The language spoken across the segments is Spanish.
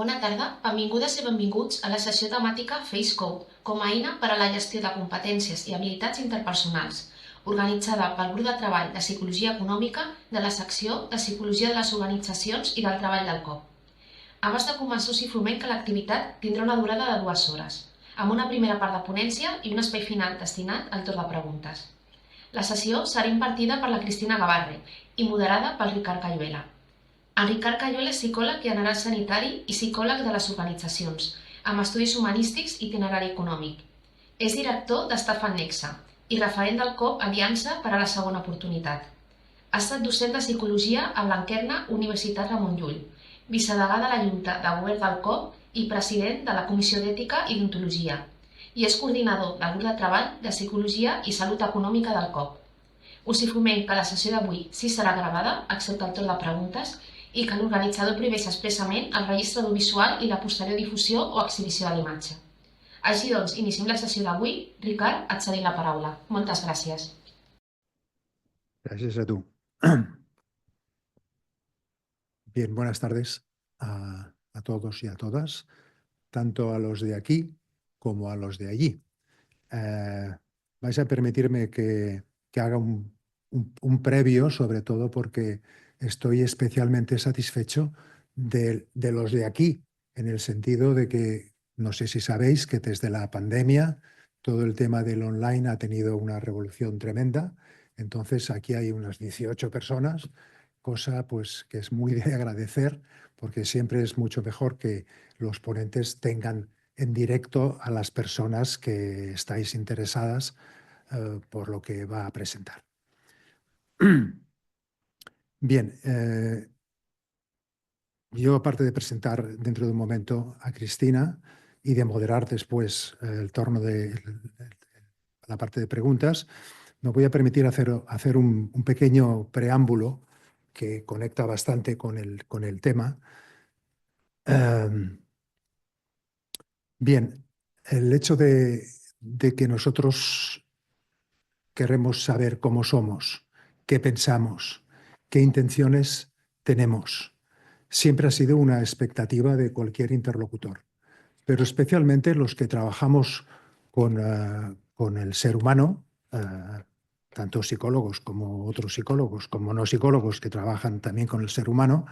Bona tarda, benvingudes i benvinguts a la sessió temàtica FaceCode, com a eina per a la gestió de competències i habilitats interpersonals, organitzada pel Grup de Treball de Psicologia Econòmica de la secció de Psicologia de les Organitzacions i del Treball del COP. Abans de començar us informem que l'activitat tindrà una durada de 2 hores, amb una primera part de ponència i un espai final destinat al torn de preguntes. La sessió serà impartida per la Cristina Gavarre i moderada pel Ricard Cayuela. En Ricard Cayuela és psicòleg i general sanitari i psicòleg de les organitzacions, amb estudis humanístics i itinerari econòmic. És director d'Estafan Nexa i referent del COP Aliança per a la segona oportunitat. Ha estat docent de psicologia a Blanquerna Universitat Ramon Llull, vicedegà de la Junta de Govern del COP i president de la Comissió d'Ètica i d'Ontologia, i és coordinador del grup de treball de Psicologia i Salut Econòmica del COP. Us informem que la sessió d'avui sí serà gravada, excepte el torn de preguntes, i que l'organitzador prohibeix expressament el registre audiovisual i la posterior difusió o exhibició de l'imatge. Així doncs, iniciem la sessió d'avui. Ricard, et cedim la paraula. Moltes gràcies. Gracias a tú. Bien, buenas tardes a todos y a todas, tanto a los de aquí como a los de allí. Vais a permitirme que haga un previo, sobre todo porque estoy especialmente satisfecho de los de aquí, en el sentido de que, no sé si sabéis, que desde la pandemia todo el tema del online ha tenido una revolución tremenda. Entonces aquí hay unas 18 personas, cosa pues que es muy de agradecer, porque siempre es mucho mejor que los ponentes tengan en directo a las personas que estáis interesadas por lo que va a presentar. Bien, yo aparte de presentar dentro de un momento a Cristina y de moderar después el turno de la parte de preguntas, me voy a permitir hacer un pequeño preámbulo que conecta bastante con el tema. Bien, el hecho de que nosotros queremos saber cómo somos, qué pensamos, qué intenciones tenemos, siempre ha sido una expectativa de cualquier interlocutor, pero especialmente los que trabajamos con el ser humano, tanto psicólogos como otros psicólogos, como no psicólogos que trabajan también con el ser humano,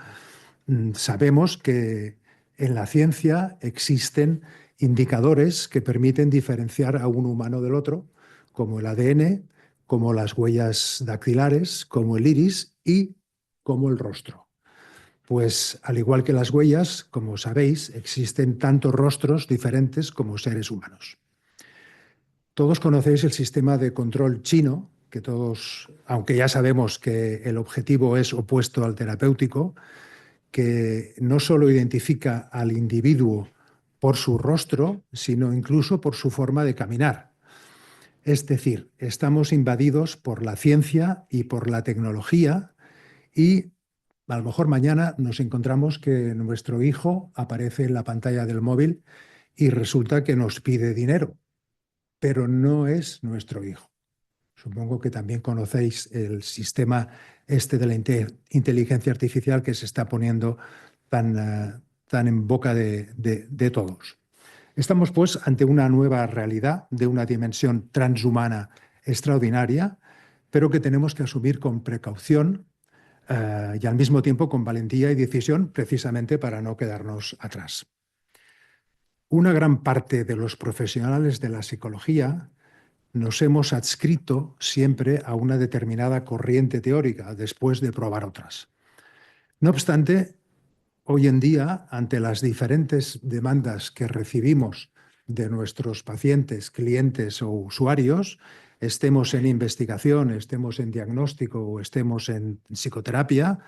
sabemos que en la ciencia existen indicadores que permiten diferenciar a un humano del otro, como el ADN, como las huellas dactilares, como el iris y como el rostro. Pues al igual que las huellas, como sabéis, existen tantos rostros diferentes como seres humanos. Todos conocéis el sistema de control chino, que todos, aunque ya sabemos que el objetivo es opuesto al terapéutico, que no solo identifica al individuo por su rostro, sino incluso por su forma de caminar. Es decir, estamos invadidos por la ciencia y por la tecnología y a lo mejor mañana nos encontramos que nuestro hijo aparece en la pantalla del móvil y resulta que nos pide dinero, pero no es nuestro hijo. Supongo que también conocéis el sistema de la inteligencia artificial que se está poniendo tan en boca de todos. Estamos, pues, ante una nueva realidad de una dimensión transhumana extraordinaria, pero que tenemos que asumir con precaución y al mismo tiempo con valentía y decisión, precisamente para no quedarnos atrás. Una gran parte de los profesionales de la psicología nos hemos adscrito siempre a una determinada corriente teórica después de probar otras. No obstante, hoy en día, ante las diferentes demandas que recibimos de nuestros pacientes, clientes o usuarios, estemos en investigación, estemos en diagnóstico o estemos en psicoterapia,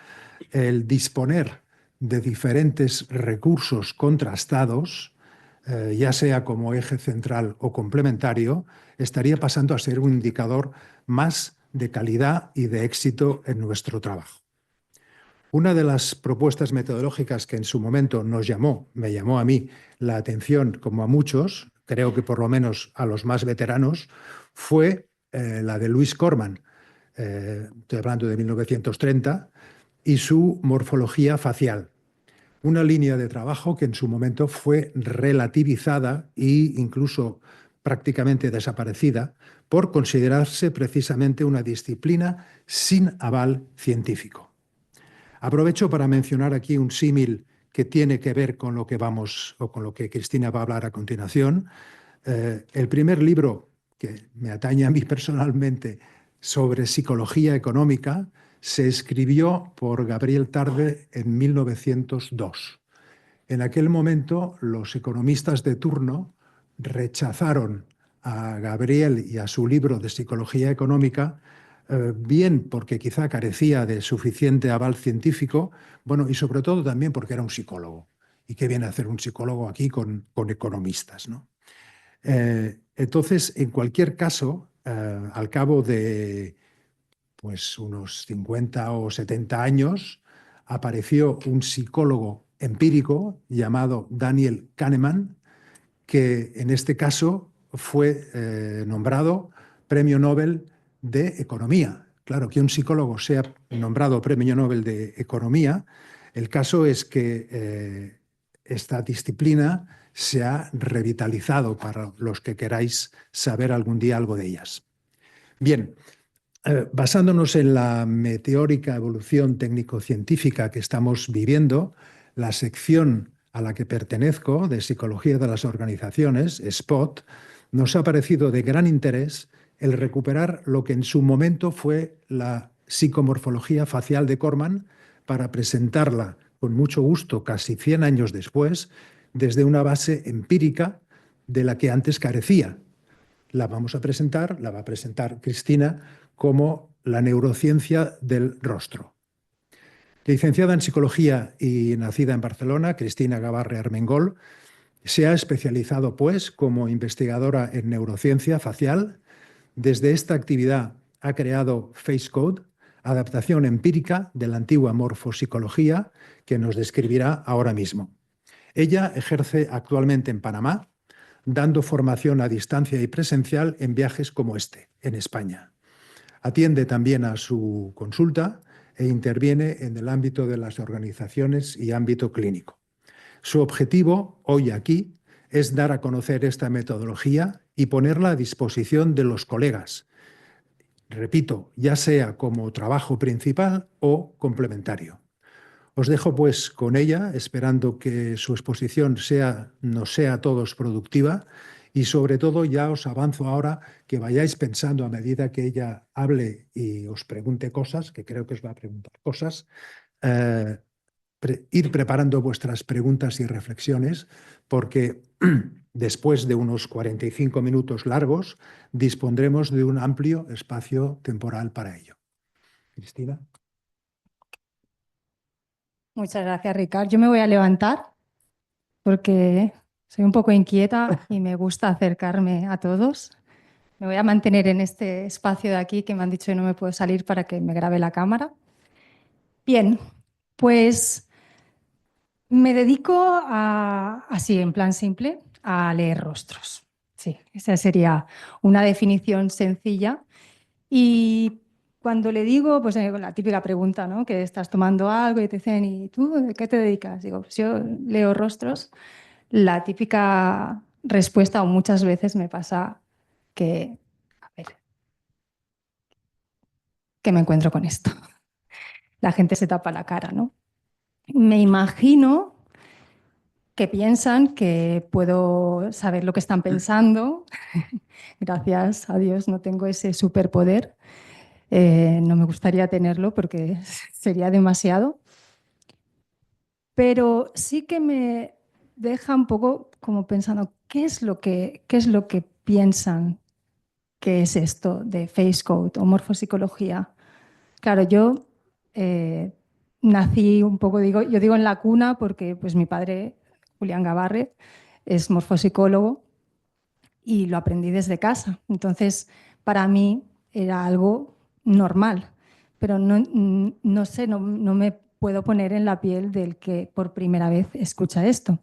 el disponer de diferentes recursos contrastados, ya sea como eje central o complementario, estaría pasando a ser un indicador más de calidad y de éxito en nuestro trabajo. Una de las propuestas metodológicas que en su momento me llamó a mí la atención, como a muchos, creo que por lo menos a los más veteranos, fue la de Luis Corman, estoy hablando de 1930, y su morfología facial. una línea de trabajo que en su momento fue relativizada e incluso prácticamente desaparecida por considerarse precisamente una disciplina sin aval científico. Aprovecho para mencionar aquí un símil que tiene que ver con lo que vamos o con lo que Cristina va a hablar a continuación. El primer libro que me atañe a mí personalmente sobre psicología económica se escribió por Gabriel Tarde en 1902. En aquel momento, los economistas de turno rechazaron a Gabriel y a su libro de psicología económica, bien porque quizá carecía de suficiente aval científico, bueno, y sobre todo también porque era un psicólogo. ¿Y qué viene a hacer un psicólogo aquí con economistas, ¿no? Entonces, en cualquier caso, al cabo de pues, unos 50 o 70 años, apareció un psicólogo empírico llamado Daniel Kahneman, que en este caso fue nombrado Premio Nobel de Economía. Claro, que un psicólogo sea nombrado Premio Nobel de Economía, el caso es que esta disciplina se ha revitalizado para los que queráis saber algún día algo de ellas. Bien, basándonos en la meteórica evolución técnico-científica que estamos viviendo, la sección a la que pertenezco de Psicología de las Organizaciones, SPOT, nos ha parecido de gran interés el recuperar lo que en su momento fue la psicomorfología facial de Corman para presentarla con mucho gusto casi 100 años después desde una base empírica de la que antes carecía. La vamos a presentar, la va a presentar Cristina, como la neurociencia del rostro. Licenciada en Psicología y nacida en Barcelona, Cristina Gavarre Armengol se ha especializado, pues, como investigadora en neurociencia facial. Desde esta actividad ha creado FaceCode, adaptación empírica de la antigua morfopsicología, que nos describirá ahora mismo. Ella ejerce actualmente en Panamá, dando formación a distancia y presencial en viajes como este, en España. Atiende también a su consulta e interviene en el ámbito de las organizaciones y ámbito clínico. Su objetivo, hoy aquí, es dar a conocer esta metodología y ponerla a disposición de los colegas. Repito, ya sea como trabajo principal o complementario. Os dejo pues con ella, esperando que su exposición nos sea a todos productiva y sobre todo ya os avanzo ahora que vayáis pensando a medida que ella hable y os pregunte cosas, que creo que os va a preguntar cosas, ir preparando vuestras preguntas y reflexiones porque después de unos 45 minutos largos dispondremos de un amplio espacio temporal para ello. Cristina. Muchas gracias, Ricard. Yo me voy a levantar porque soy un poco inquieta y me gusta acercarme a todos. Me voy a mantener en este espacio de aquí que me han dicho que no me puedo salir para que me grabe la cámara. Bien, pues me dedico así, en plan simple, a leer rostros. Sí, esa sería una definición sencilla. Y cuando le digo, pues la típica pregunta, ¿no? Que estás tomando algo y te dicen, ¿y tú de qué te dedicas? Digo, pues yo leo rostros. La típica respuesta, o muchas veces me pasa que, a ver, que me encuentro con esto. La gente se tapa la cara, ¿no? Me imagino que piensan que puedo saber lo que están pensando. Gracias a Dios no tengo ese superpoder. No me gustaría tenerlo porque sería demasiado. Pero sí que me deja un poco como pensando, qué es lo que piensan que es esto de face code o morfopsicología? Claro, yo nací un poco, yo digo en la cuna porque pues mi padre, Julián Gavarre, es morfopsicólogo y lo aprendí desde casa. Entonces, para mí era algo normal, pero no sé, no me puedo poner en la piel del que por primera vez escucha esto.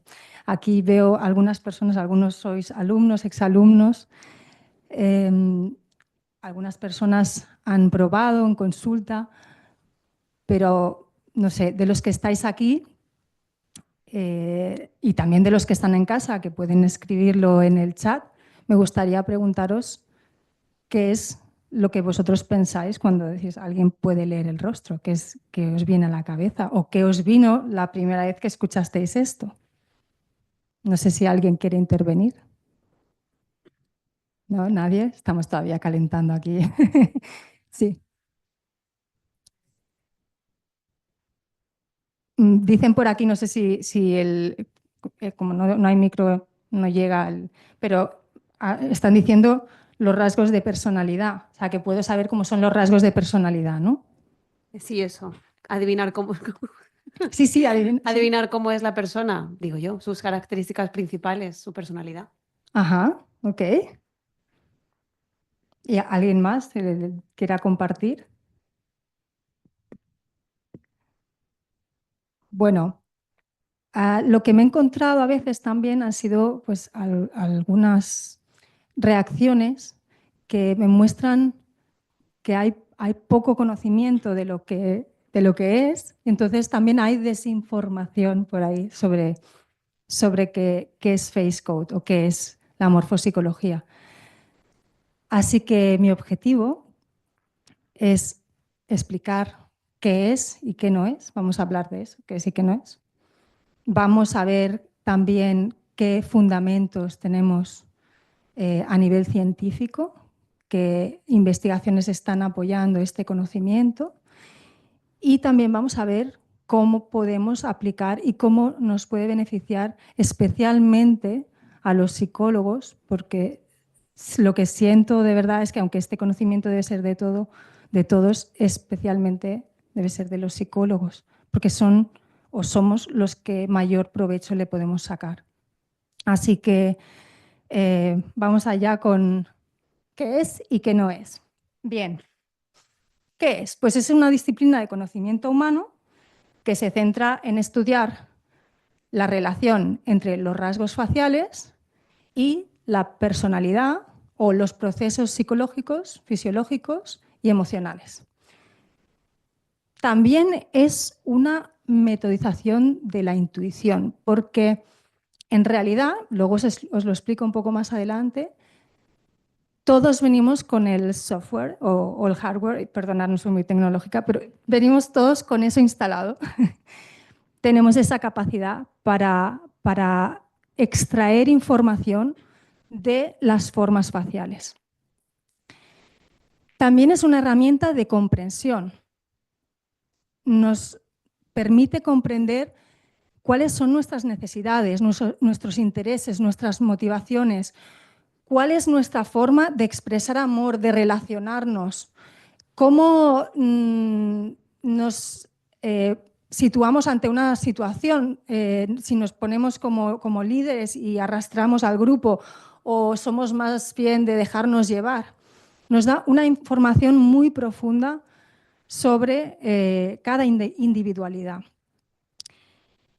Aquí veo algunas personas, algunos sois alumnos, exalumnos, algunas personas han probado en consulta, pero no sé, de los que estáis aquí, y también de los que están en casa, que pueden escribirlo en el chat, me gustaría preguntaros qué es lo que vosotros pensáis cuando decís alguien puede leer el rostro, qué os viene a la cabeza o qué os vino la primera vez que escuchasteis esto. No sé si alguien quiere intervenir. ¿No? ¿Nadie? Estamos todavía calentando aquí. Sí. Dicen por aquí, no sé si como no hay micro, no llega, pero están diciendo los rasgos de personalidad. O sea, que puedo saber cómo son los rasgos de personalidad, ¿no? Sí, eso. Adivinar cómo, Sí, sí, sí. adivinar cómo es la persona, digo yo, sus características principales, su personalidad. Ajá, ok. ¿Y alguien más quiera compartir? Bueno, lo que me he encontrado a veces también han sido pues, algunas reacciones que me muestran que hay poco conocimiento de lo que es, entonces también hay desinformación por ahí sobre qué es Face Code o qué es la morfopsicología. Así que mi objetivo es explicar qué es y qué no es. Vamos a hablar de eso, qué es y qué no es. Vamos a ver también qué fundamentos tenemos a nivel científico, qué investigaciones están apoyando este conocimiento, y también vamos a ver cómo podemos aplicar y cómo nos puede beneficiar especialmente a los psicólogos, porque lo que siento de verdad es que aunque este conocimiento debe ser de todos, especialmente debe ser de los psicólogos, porque son o somos los que mayor provecho le podemos sacar. Así que vamos allá con qué es y qué no es. Bien, ¿qué es? Pues es una disciplina de conocimiento humano que se centra en estudiar la relación entre los rasgos faciales y la personalidad o los procesos psicológicos, fisiológicos y emocionales. También es una metodización de la intuición, porque en realidad, luego os lo explico un poco más adelante, todos venimos con el software o el hardware, perdonad, no soy muy tecnológica, pero venimos todos con eso instalado. Tenemos esa capacidad para extraer información de las formas faciales. También es una herramienta de comprensión. Nos permite comprender cuáles son nuestras necesidades, nuestros intereses, nuestras motivaciones, cuál es nuestra forma de expresar amor, de relacionarnos, cómo nos situamos ante una situación, si nos ponemos como líderes y arrastramos al grupo o somos más bien de dejarnos llevar. Nos da una información muy profunda sobre cada individualidad.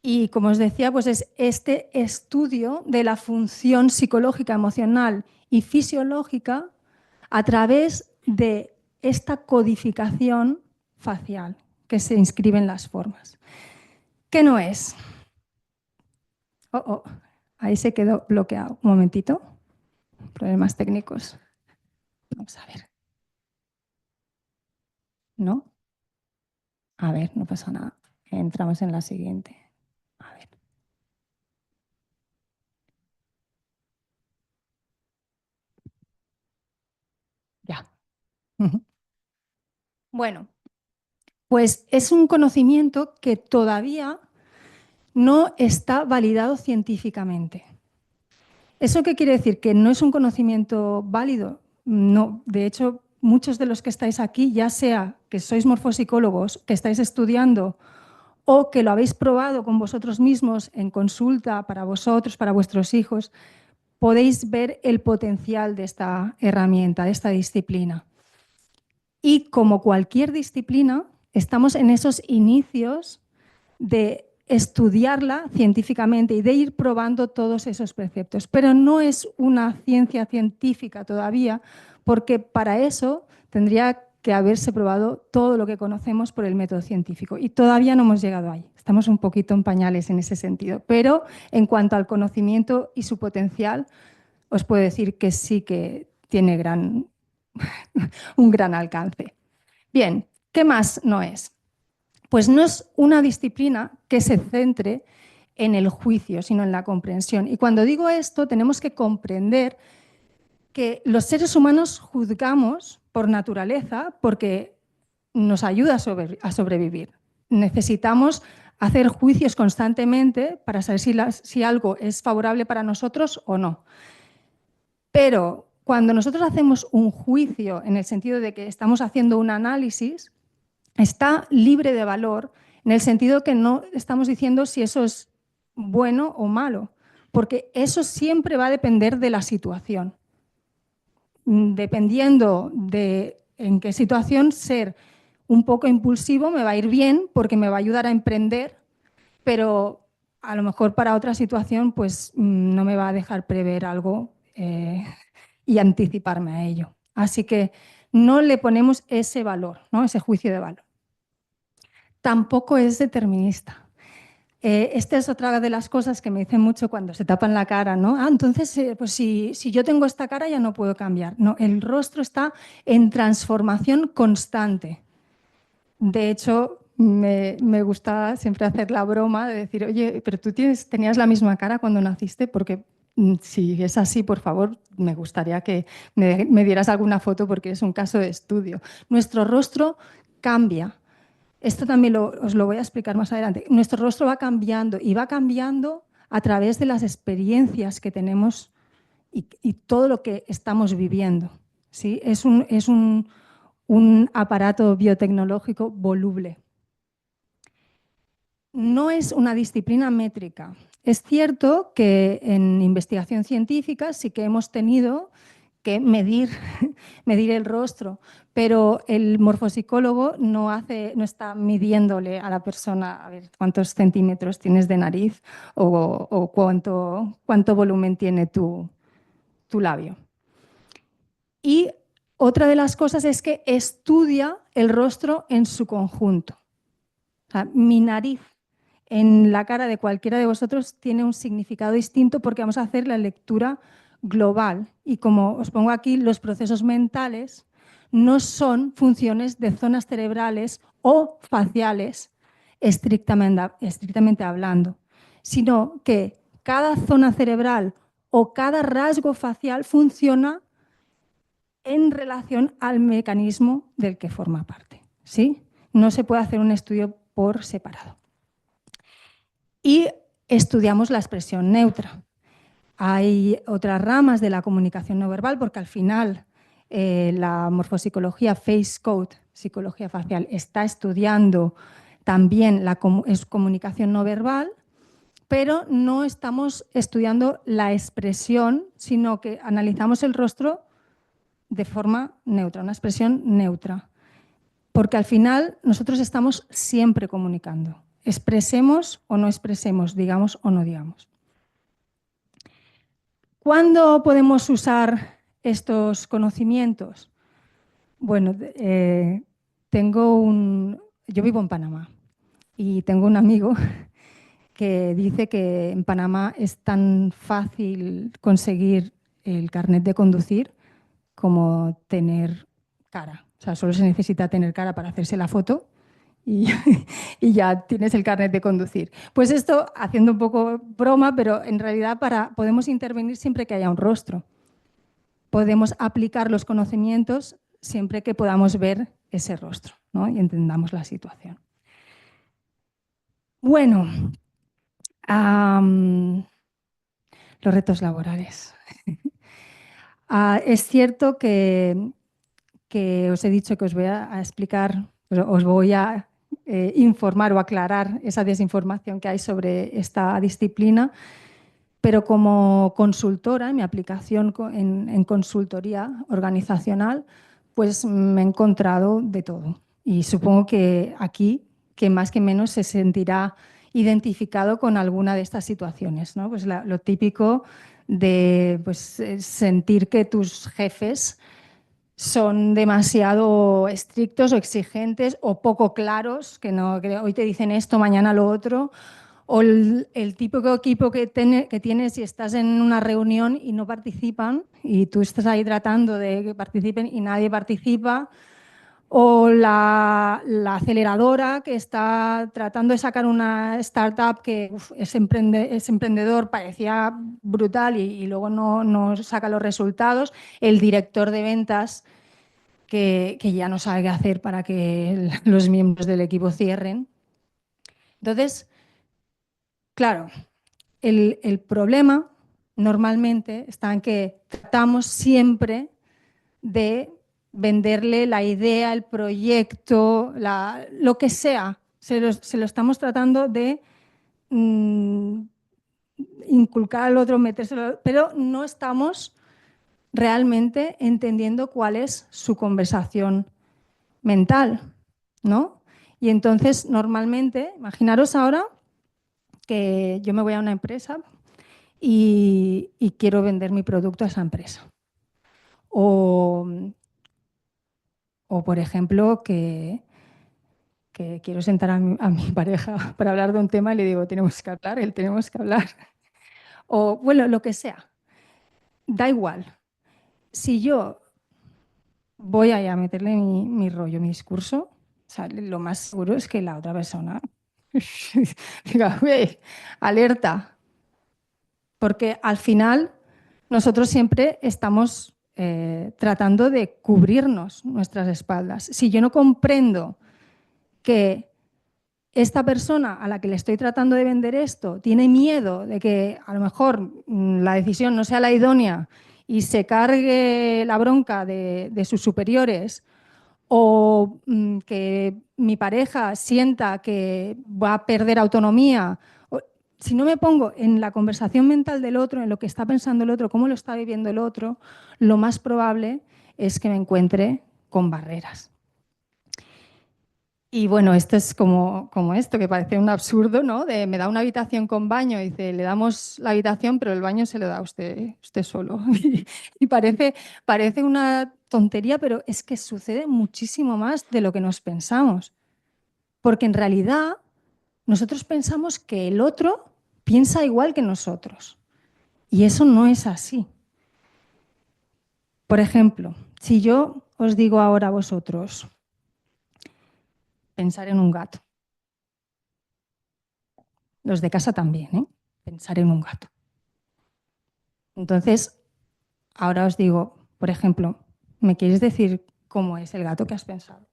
Y como os decía, pues es este estudio de la función psicológica, emocional y fisiológica a través de esta codificación facial que se inscribe en las formas. ¿Qué no es? Ahí se quedó bloqueado. Un momentito. Problemas técnicos. Vamos a ver. ¿No? A ver, no pasa nada. Entramos en la siguiente. A ver. Ya. Bueno, pues es un conocimiento que todavía no está validado científicamente. ¿Eso qué quiere decir? ¿Que no es un conocimiento válido? No, de hecho, muchos de los que estáis aquí, ya sea que sois morfopsicólogos, que estáis estudiando o que lo habéis probado con vosotros mismos en consulta para vosotros, para vuestros hijos, podéis ver el potencial de esta herramienta, de esta disciplina. Y como cualquier disciplina, estamos en esos inicios de estudiarla científicamente y de ir probando todos esos preceptos. Pero no es una ciencia científica todavía, porque para eso tendría que haberse probado todo lo que conocemos por el método científico. Y todavía no hemos llegado ahí. Estamos un poquito en pañales en ese sentido. Pero en cuanto al conocimiento y su potencial, os puedo decir que sí que tiene un gran alcance. Bien, ¿qué más no es? Pues no es una disciplina que se centre en el juicio, sino en la comprensión. Y cuando digo esto, tenemos que comprender que los seres humanos juzgamos por naturaleza porque nos ayuda a sobrevivir. Necesitamos hacer juicios constantemente para saber si algo es favorable para nosotros o no. Pero cuando nosotros hacemos un juicio en el sentido de que estamos haciendo un análisis, está libre de valor en el sentido que no estamos diciendo si eso es bueno o malo, porque eso siempre va a depender de la situación. Dependiendo de en qué situación, ser un poco impulsivo me va a ir bien porque me va a ayudar a emprender, pero a lo mejor para otra situación pues no me va a dejar prever algo y anticiparme a ello. Así que no le ponemos ese valor, ¿no? Ese juicio de valor. Tampoco es determinista. Esta es otra de las cosas que me dicen mucho cuando se tapan la cara, ¿no? Entonces, pues si yo tengo esta cara ya no puedo cambiar. No, el rostro está en transformación constante. De hecho, me gusta siempre hacer la broma de decir, oye, pero tú tenías la misma cara cuando naciste, porque si es así, por favor, me gustaría que me dieras alguna foto porque es un caso de estudio. Nuestro rostro cambia. Esto también os lo voy a explicar más adelante. Nuestro rostro va cambiando y va cambiando a través de las experiencias que tenemos y todo lo que estamos viviendo, ¿sí? Es un aparato biotecnológico voluble. No es una disciplina métrica. Es cierto que en investigación científica sí que hemos tenido que medir el rostro, pero el morfopsicólogo no está midiéndole a la persona a ver cuántos centímetros tienes de nariz o cuánto volumen tiene tu labio. Y otra de las cosas es que estudia el rostro en su conjunto. O sea, mi nariz en la cara de cualquiera de vosotros tiene un significado distinto porque vamos a hacer la lectura global. Y como os pongo aquí, los procesos mentales no son funciones de zonas cerebrales o faciales estrictamente hablando, sino que cada zona cerebral o cada rasgo facial funciona en relación al mecanismo del que forma parte, ¿sí? No se puede hacer un estudio por separado. Y estudiamos la expresión neutra. Hay otras ramas de la comunicación no verbal porque al final la morfopsicología face code, psicología facial, está estudiando también la comunicación no verbal, pero no estamos estudiando la expresión, sino que analizamos el rostro de forma neutra, una expresión neutra. Porque al final nosotros estamos siempre comunicando. Expresemos o no expresemos, digamos o no digamos. ¿Cuándo podemos usar estos conocimientos? Bueno, yo vivo en Panamá y tengo un amigo que dice que en Panamá es tan fácil conseguir el carnet de conducir como tener cara. O sea, solo se necesita tener cara para hacerse la foto y ya tienes el carnet de conducir. Pues esto, haciendo un poco broma, pero en realidad podemos intervenir siempre que haya un rostro. Podemos aplicar los conocimientos siempre que podamos ver ese rostro, ¿no? Y entendamos la situación. Bueno, los retos laborales. Es cierto que os he dicho que os voy a explicar, os voy a informar o aclarar esa desinformación que hay sobre esta disciplina, pero como consultora, en mi aplicación en consultoría organizacional, pues me he encontrado de todo. Y supongo que aquí, que más que menos, se sentirá identificado con alguna de estas situaciones, ¿no? Pues lo típico de pues, sentir que tus jefes son demasiado estrictos o exigentes o poco claros, que hoy te dicen esto, mañana lo otro, o el típico equipo que tienes si estás en una reunión y no participan y tú estás ahí tratando de que participen y nadie participa, o la aceleradora que está tratando de sacar una startup que es emprendedor, parecía brutal y luego no saca los resultados, el director de ventas que ya no sabe qué hacer para que los miembros del equipo cierren. Entonces, claro, el problema normalmente está en que tratamos siempre de venderle la idea, el proyecto, lo que sea. Se lo estamos tratando de inculcar al otro, metérselo, pero no estamos realmente entendiendo cuál es su conversación mental, ¿no? Y entonces, normalmente, imaginaros ahora que yo me voy a una empresa y quiero vender mi producto a esa empresa. O por ejemplo, que quiero sentar a mi pareja para hablar de un tema y le digo, tenemos que hablar, tenemos que hablar. O bueno, lo que sea. Da igual. Si yo voy a meterle mi rollo, mi discurso, lo más seguro es que la otra persona diga, "Uy, alerta". Porque al final nosotros siempre estamos tratando de cubrirnos nuestras espaldas. Si yo no comprendo que esta persona a la que le estoy tratando de vender esto tiene miedo de que a lo mejor la decisión no sea la idónea y se cargue la bronca de sus superiores, o que mi pareja sienta que va a perder autonomía. Si no me pongo en la conversación mental del otro, en lo que está pensando el otro, cómo lo está viviendo el otro, lo más probable es que me encuentre con barreras. Y bueno, esto es como esto, que parece un absurdo, ¿no? Me da una habitación con baño, y dice, le damos la habitación, pero el baño se lo da usted solo. Y parece una tontería, pero es que sucede muchísimo más de lo que nos pensamos. Porque en realidad nosotros pensamos que el otro piensa igual que nosotros. Y eso no es así. Por ejemplo, si yo os digo ahora a vosotros, pensar en un gato. Los de casa también, ¿eh? Pensar en un gato. Entonces, ahora os digo, por ejemplo, ¿me quieres decir cómo es el gato que has pensado?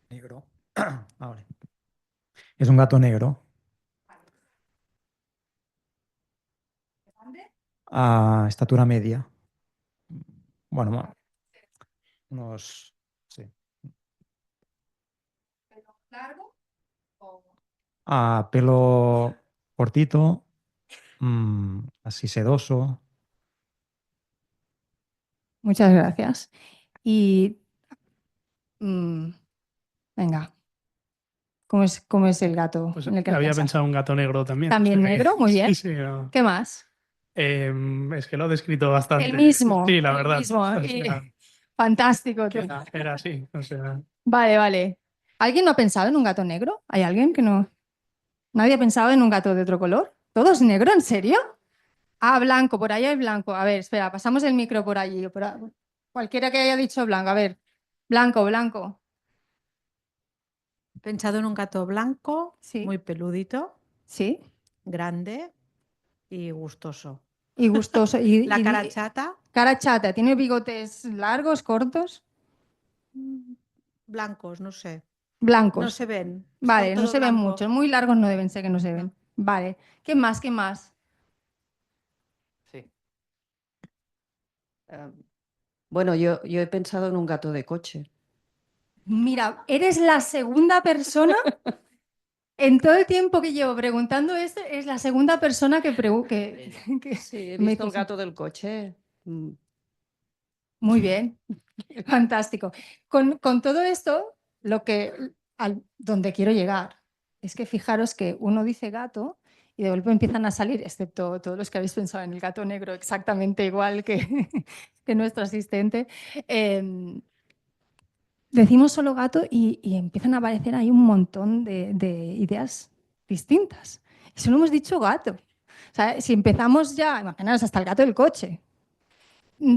Negro. Ah, vale. Es un gato negro. A estatura media. Bueno, unos... Sí. ¿Largo? A pelo cortito, así sedoso. Muchas gracias. Y venga, ¿cómo es el gato Pues en el que has había pensado? pensado un gato negro también. ¿También o sea que- negro? Muy bien. Sí, sí. No. ¿Qué más? Es que lo he descrito bastante. El mismo. Sí, la el verdad. mismo. O Y- sea, fantástico. que era así. O sea, Vale, vale. ¿Alguien no ha pensado en un gato negro? ¿Hay alguien que no? ¿Nadie ha pensado en un gato de otro color? ¿Todo es negro? ¿En serio? Ah, blanco, por ahí hay blanco. A ver, espera, pasamos el micro por allí. Cualquiera que haya dicho blanco. A ver, blanco, blanco. He pensado en un gato blanco, Sí. muy peludito, Sí. grande y gustoso. Y gustoso. Y, La y- cara chata, cara chata. ¿Tiene bigotes largos, cortos? blancos, no sé. Blancos. No se ven. Vale, son no todo se ven blanco. muchos. Muy largos no deben ser, que no se ven. Vale. ¿Qué más? ¿Qué más? Sí. Bueno, yo he pensado en un gato de coche. Mira, eres la segunda persona en todo el tiempo que llevo preguntando esto, es la segunda persona que Sí, he me visto el dice, gato del coche. muy bien, fantástico. Con todo esto, donde quiero llegar es que fijaros que uno dice gato y de golpe empiezan a salir, excepto todos los que habéis pensado en el gato negro exactamente igual que, que nuestro asistente, decimos solo gato y empiezan a aparecer ahí un montón de ideas distintas. Y solo hemos dicho gato. O sea, si empezamos ya, imaginaros hasta el gato del coche.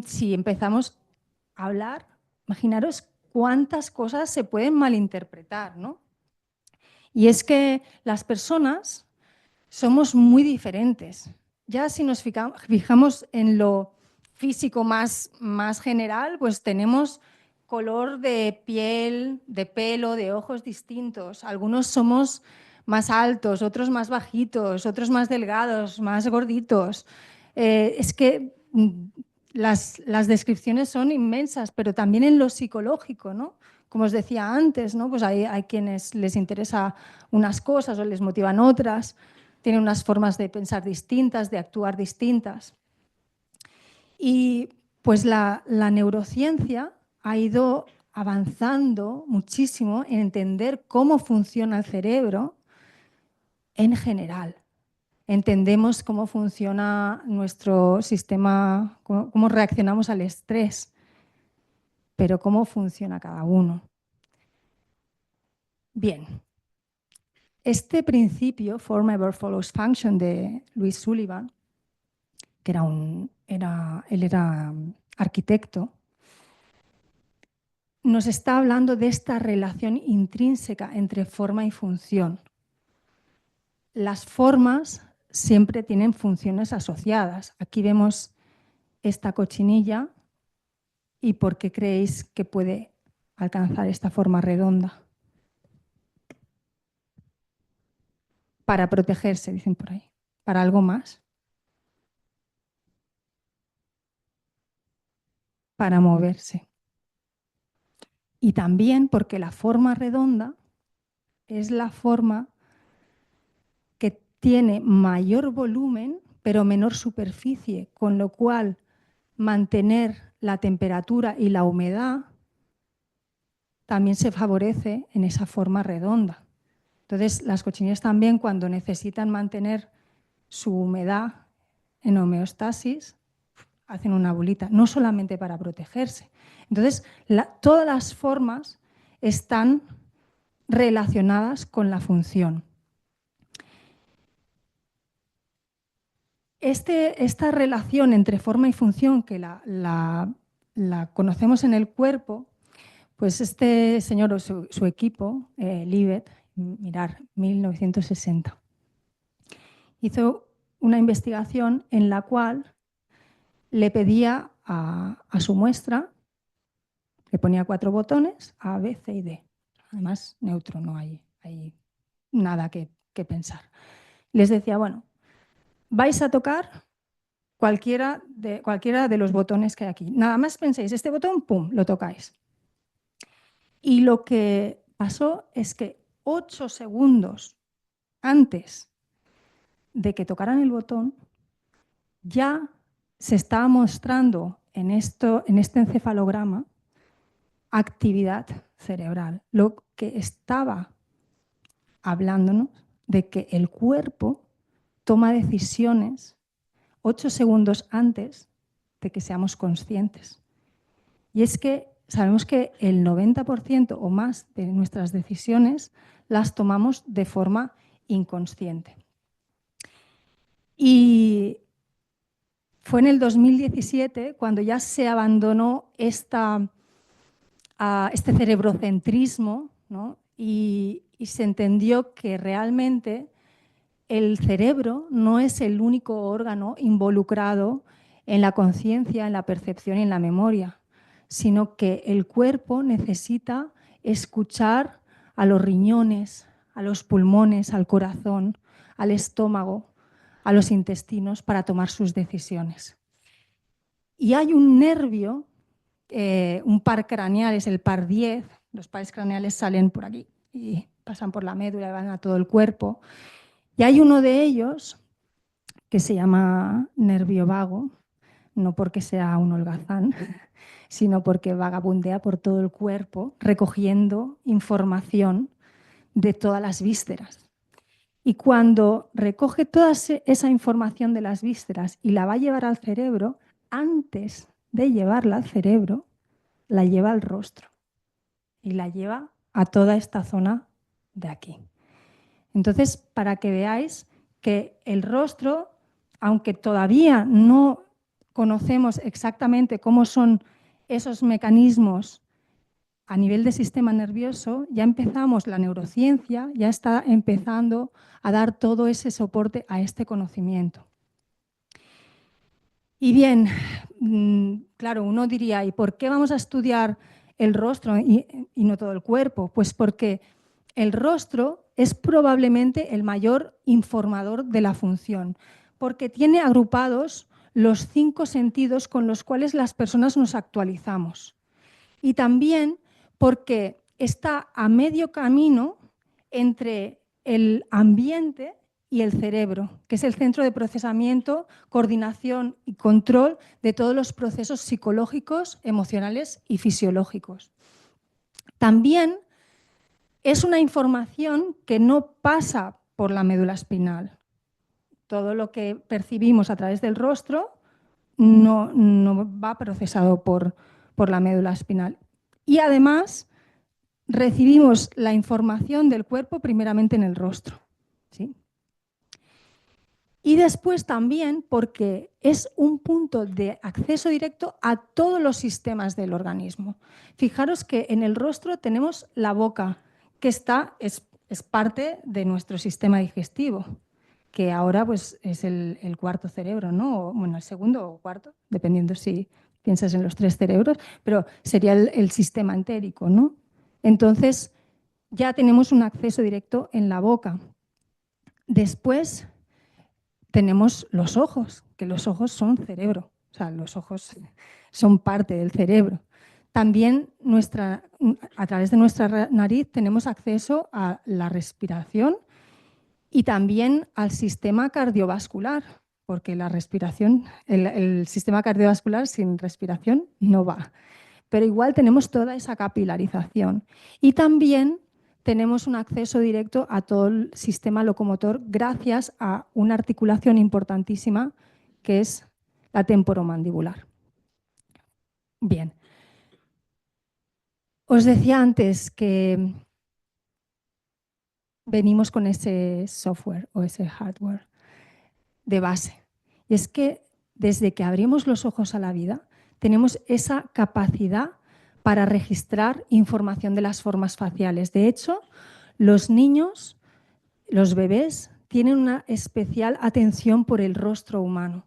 Si empezamos a hablar, imaginaros cuántas cosas se pueden malinterpretar, ¿no? Y es que las personas somos muy diferentes. Ya si nos fijamos en lo físico más general, pues tenemos color de piel, de pelo, de ojos distintos. Algunos somos más altos, otros más bajitos, otros más delgados, más gorditos. Es que las descripciones son inmensas, pero también en lo psicológico, ¿no? Como os decía antes, ¿no? Pues hay quienes les interesa unas cosas o les motivan otras, tienen unas formas de pensar distintas, de actuar distintas. Y pues la neurociencia ha ido avanzando muchísimo en entender cómo funciona el cerebro en general. Entendemos cómo funciona nuestro sistema, cómo reaccionamos al estrés, pero cómo funciona cada uno. Bien, este principio, Form Ever Follows Function, de Louis Sullivan, que él era arquitecto, nos está hablando de esta relación intrínseca entre forma y función. Las formas siempre tienen funciones asociadas. Aquí vemos esta cochinilla y ¿por qué creéis que puede alcanzar esta forma redonda? Para protegerse, dicen por ahí. ¿Para algo más? Para moverse. Y también porque la forma redonda es la forma que tiene mayor volumen pero menor superficie, con lo cual mantener la temperatura y la humedad también se favorece en esa forma redonda. Entonces, las cochinillas también, cuando necesitan mantener su humedad en homeostasis, hacen una bolita, no solamente para protegerse. Entonces, todas las formas están relacionadas con la función. Esta relación entre forma y función, que la conocemos en el cuerpo, pues este señor o su equipo, Libet, mirar, 1960, hizo una investigación en la cual le pedía a su muestra, le ponía 4 botones, A, B, C y D. Además, neutro, no hay nada que pensar. Les decía, bueno, vais a tocar cualquiera de los botones que hay aquí. Nada más penséis, este botón, pum, lo tocáis. Y lo que pasó es que 8 segundos antes de que tocaran el botón, ya se estaba mostrando en este encefalograma actividad cerebral, lo que estaba hablándonos de que el cuerpo toma decisiones 8 segundos antes de que seamos conscientes. Y es que sabemos que el 90% o más de nuestras decisiones las tomamos de forma inconsciente. Y fue en el 2017 cuando ya se abandonó este cerebrocentrismo, ¿no? y se entendió que realmente el cerebro no es el único órgano involucrado en la conciencia, en la percepción y en la memoria, sino que el cuerpo necesita escuchar a los riñones, a los pulmones, al corazón, al estómago, a los intestinos para tomar sus decisiones. Y hay un nervio, un par craneal, es el par 10, los pares craneales salen por aquí y pasan por la médula y van a todo el cuerpo. Y hay uno de ellos que se llama nervio vago, no porque sea un holgazán, sino porque vagabundea por todo el cuerpo recogiendo información de todas las vísceras. Y cuando recoge toda esa información de las vísceras y la va a llevar al cerebro, antes de llevarla al cerebro, la lleva al rostro. y la lleva a toda esta zona de aquí. Entonces, para que veáis que el rostro, aunque todavía no conocemos exactamente cómo son esos mecanismos a nivel de sistema nervioso, ya empezamos, la neurociencia ya está empezando a dar todo ese soporte a este conocimiento. Y bien, claro, uno diría, ¿y por qué vamos a estudiar el rostro y no todo el cuerpo? Pues porque el rostro es probablemente el mayor informador de la función, porque tiene agrupados los 5 sentidos con los cuales las personas nos actualizamos. Y también porque está a medio camino entre el ambiente y el cerebro, que es el centro de procesamiento, coordinación y control de todos los procesos psicológicos, emocionales y fisiológicos. También es una información que no pasa por la médula espinal. Todo lo que percibimos a través del rostro no va procesado por la médula espinal. Y además recibimos la información del cuerpo primeramente en el rostro, ¿sí? Y después también porque es un punto de acceso directo a todos los sistemas del organismo. Fijaros que en el rostro tenemos la boca, que es parte de nuestro sistema digestivo, que ahora pues, es el cuarto cerebro, ¿no? Bueno, el segundo o cuarto, dependiendo si piensas en los 3 cerebros, pero sería el sistema entérico, ¿no? Entonces, ya tenemos un acceso directo en la boca. Después tenemos los ojos, que los ojos son cerebro, o sea, los ojos son parte del cerebro. También a través de nuestra nariz tenemos acceso a la respiración y también al sistema cardiovascular, porque la respiración, el sistema cardiovascular sin respiración no va. Pero igual tenemos toda esa capilarización. Y también tenemos un acceso directo a todo el sistema locomotor gracias a una articulación importantísima que es la temporomandibular. Bien. Os decía antes que venimos con ese software o ese hardware de base. Y es que desde que abrimos los ojos a la vida, tenemos esa capacidad para registrar información de las formas faciales. De hecho, los niños, los bebés, tienen una especial atención por el rostro humano.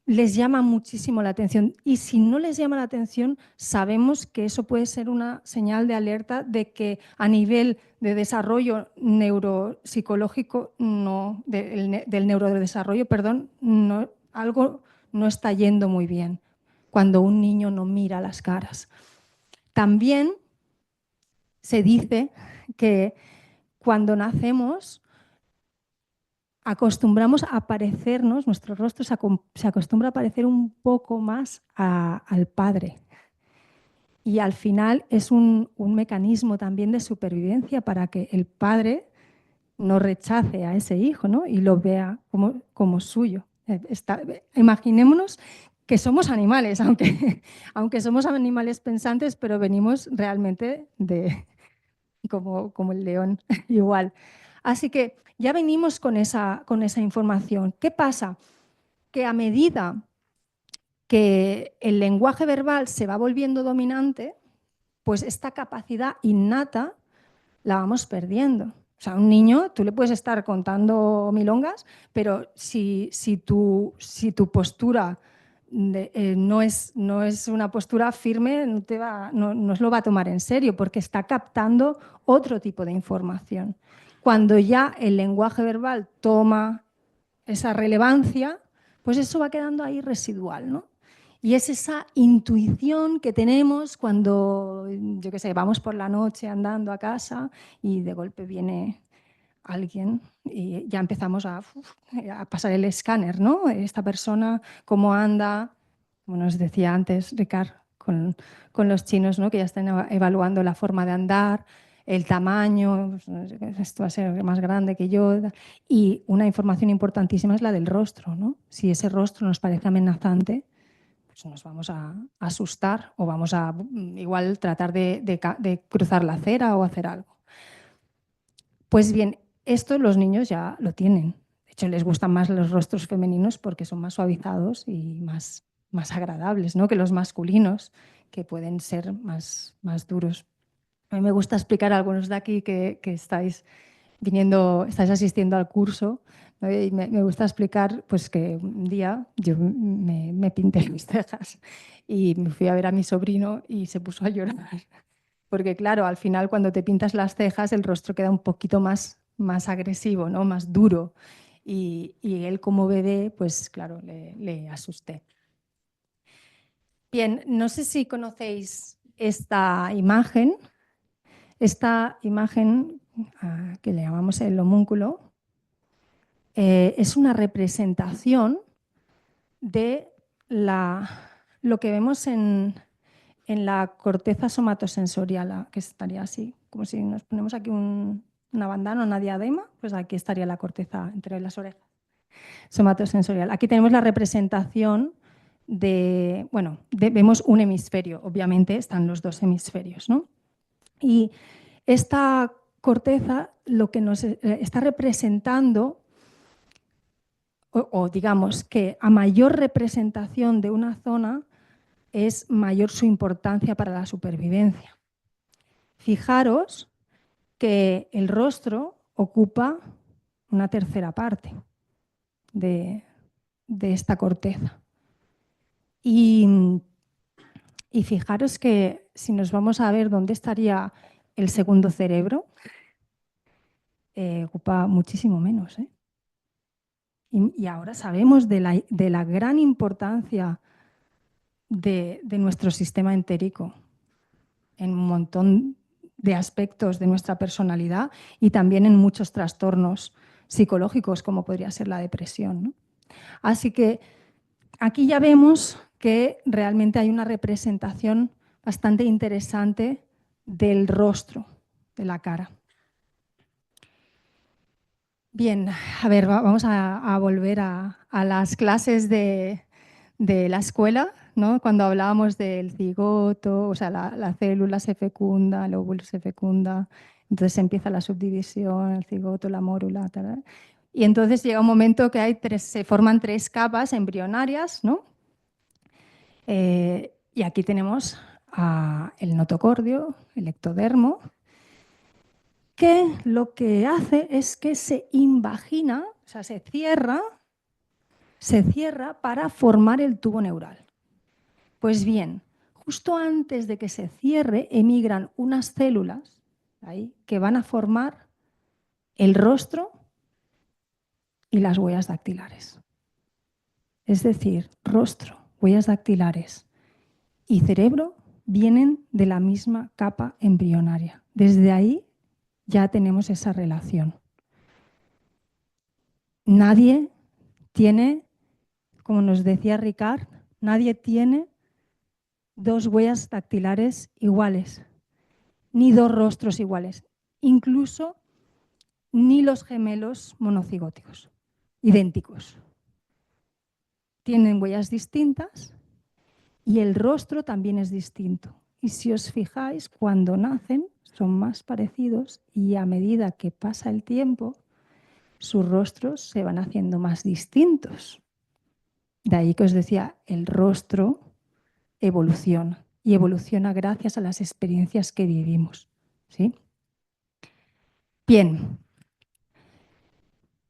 Les llama muchísimo la atención y si no les llama la atención, sabemos que eso puede ser una señal de alerta de que a nivel de desarrollo neuropsicológico, del neurodesarrollo, algo no está yendo muy bien cuando un niño no mira las caras. También se dice que cuando nacemos acostumbramos a parecernos, nuestro rostro se acostumbra a parecer un poco más al padre. Y al final es un mecanismo también de supervivencia para que el padre no rechace a ese hijo, ¿no? Y lo vea como suyo. Imaginémonos que somos animales, aunque somos animales pensantes, pero venimos realmente como el león, igual. Así que ya venimos con esa información. ¿Qué pasa? Que a medida que el lenguaje verbal se va volviendo dominante, pues esta capacidad innata la vamos perdiendo. O sea, a un niño tú le puedes estar contando milongas, pero si tu postura no es una postura firme, no se lo va a tomar en serio porque está captando otro tipo de información. Cuando ya el lenguaje verbal toma esa relevancia, pues eso va quedando ahí residual, ¿no? Y es esa intuición que tenemos cuando, yo qué sé, vamos por la noche andando a casa y de golpe viene alguien y ya empezamos a pasar el escáner, ¿no? Esta persona, cómo anda, como nos decía antes Ricard, con los chinos, ¿no? Que ya están evaluando la forma de andar, el tamaño, esto va a ser más grande que yo. Y una información importantísima es la del rostro, ¿no? Si ese rostro nos parece amenazante, pues nos vamos a asustar o vamos a igual tratar de cruzar la acera o hacer algo. Pues bien, esto los niños ya lo tienen. De hecho, les gustan más los rostros femeninos porque son más suavizados y más agradables, ¿no?, que los masculinos, que pueden ser más duros. A mí me gusta explicar a algunos de aquí que estáis asistiendo al curso, ¿no? Y me gusta explicar pues, que un día yo me pinté mis cejas y me fui a ver a mi sobrino y se puso a llorar. Porque claro, al final cuando te pintas las cejas el rostro queda un poquito más agresivo, ¿no?, más duro. Y él como bebé, pues claro, le asusté. Bien, no sé si conocéis esta imagen. Esta imagen, que le llamamos el homúnculo, es una representación de lo que vemos en la corteza somatosensorial, que estaría así, como si nos ponemos aquí una bandana o una diadema, pues aquí estaría la corteza entre las orejas, somatosensorial. Aquí tenemos la representación vemos un hemisferio, obviamente están los dos hemisferios, ¿no? Y esta corteza lo que nos está representando, o digamos que a mayor representación de una zona es mayor su importancia para la supervivencia. Fijaros que el rostro ocupa una tercera parte de esta corteza. Y fijaros que si nos vamos a ver dónde estaría el segundo cerebro, ocupa muchísimo menos, ¿eh? Y ahora sabemos de la gran importancia de nuestro sistema entérico en un montón de aspectos de nuestra personalidad y también en muchos trastornos psicológicos, como podría ser la depresión, ¿no? Así que aquí ya vemos que realmente hay una representación bastante interesante del rostro, de la cara. Bien, a ver, vamos a volver a las clases de la escuela, ¿no? Cuando hablábamos del cigoto, o sea, la célula se fecunda, el óvulo se fecunda, entonces empieza la subdivisión, el cigoto, la mórula, tal. Y entonces llega un momento que se forman 3 capas embrionarias, ¿no? Y aquí tenemos el notocordio, el ectodermo, que lo que hace es que se invagina, o sea, se cierra para formar el tubo neural. Pues bien, justo antes de que se cierre, emigran unas células ahí que van a formar el rostro y las huellas dactilares. Es decir, rostro, huellas dactilares y cerebro vienen de la misma capa embrionaria. Desde ahí ya tenemos esa relación. Nadie tiene, como nos decía Ricard, nadie tiene 2 huellas dactilares iguales, ni 2 rostros iguales, incluso ni los gemelos monocigóticos, idénticos. Tienen huellas distintas y el rostro también es distinto. Y si os fijáis, cuando nacen son más parecidos y a medida que pasa el tiempo, sus rostros se van haciendo más distintos. De ahí que os decía, el rostro evoluciona y evoluciona gracias a las experiencias que vivimos, ¿sí? Bien,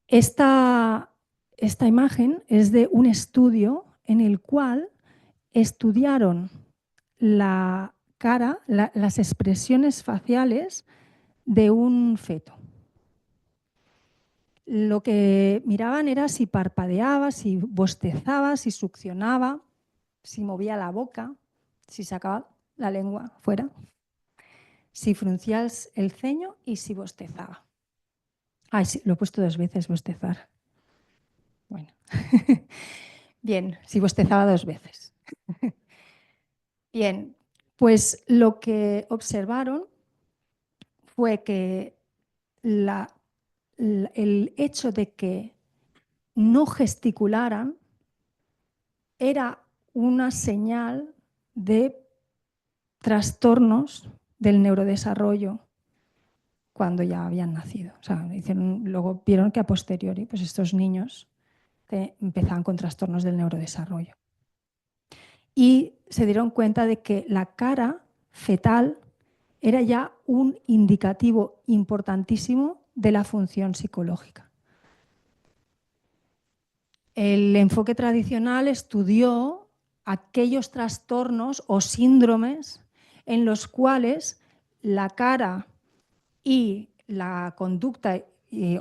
esta imagen es de un estudio en el cual estudiaron la cara, las expresiones faciales de un feto. Lo que miraban era si parpadeaba, si bostezaba, si succionaba, si movía la boca, si sacaba la lengua fuera, si fruncía el ceño y si bostezaba. Ay, sí, lo he puesto 2 veces, bostezar. Bueno, bien, si bostezaba 2 veces. Bien, pues lo que observaron fue que el hecho de que no gesticularan era una señal de trastornos del neurodesarrollo cuando ya habían nacido. O sea, luego vieron que a posteriori pues estos niños empezaban con trastornos del neurodesarrollo. Y se dieron cuenta de que la cara fetal era ya un indicativo importantísimo de la función psicológica. El enfoque tradicional estudió aquellos trastornos o síndromes en los cuales la cara y la conducta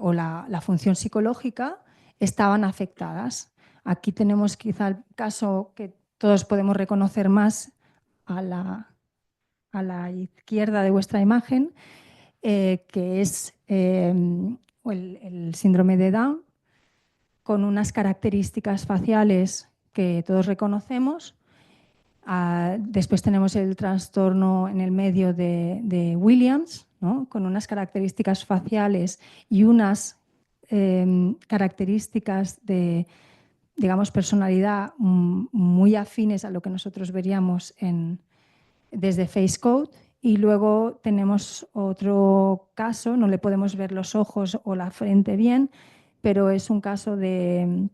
o la función psicológica estaban afectadas. Aquí tenemos quizá el caso que todos podemos reconocer más a la izquierda de vuestra imagen, que es el síndrome de Down, con unas características faciales que todos reconocemos. Después tenemos el trastorno en el medio de Williams, ¿no? Con unas características faciales y unas características de, digamos, personalidad muy afines a lo que nosotros veríamos desde FaceCode. Y luego tenemos otro caso, no le podemos ver los ojos o la frente bien, pero es un caso del